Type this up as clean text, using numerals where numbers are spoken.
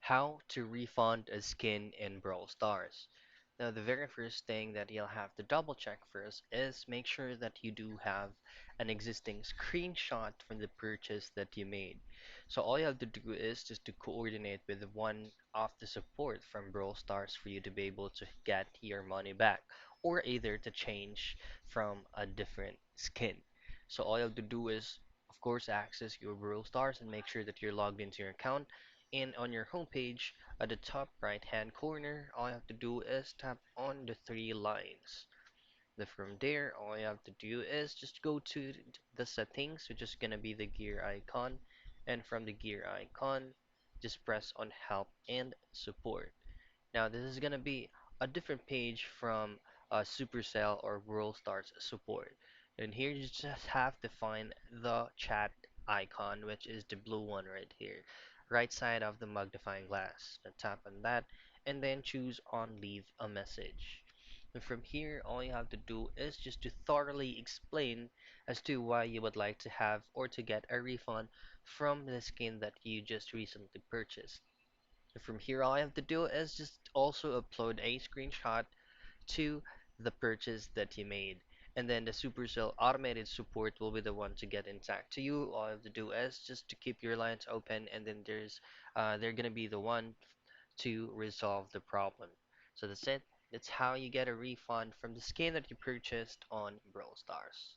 How to refund a skin in Brawl Stars. Now, the very first thing that you'll have to double check first is make sure that you do have an existing screenshot from the purchase that you made. So all you have to do is just to coordinate with one of the support from Brawl Stars for you to be able to get your money back, or either to change from a different skin. So all you have to do is, of course, access your Brawl Stars and make sure that you're logged into your account. And on your homepage, at the top right hand corner, all you have to do is tap on the three lines. Then from there, all you have to do is just go to the settings, which is gonna be the gear icon. And from the gear icon, just press on help and support. Now this is gonna be a different page from Supercell or World Stars support. And here you just have to find the chat icon, which is the blue one right here, right side of the magnifying glass. Then tap on that, and then choose on leave a message. And from here, all you have to do is just to thoroughly explain as to why you would like to have or to get a refund from the skin that you just recently purchased. From here, all I have to do is just also upload a screenshot to the purchase that you made. And then the Supercell automated support will be the one to get intact to you. All I have to do is just to keep your lines open, and then they're gonna be the one to resolve the problem. So that's it. That's how you get a refund from the skin that you purchased on Brawl Stars.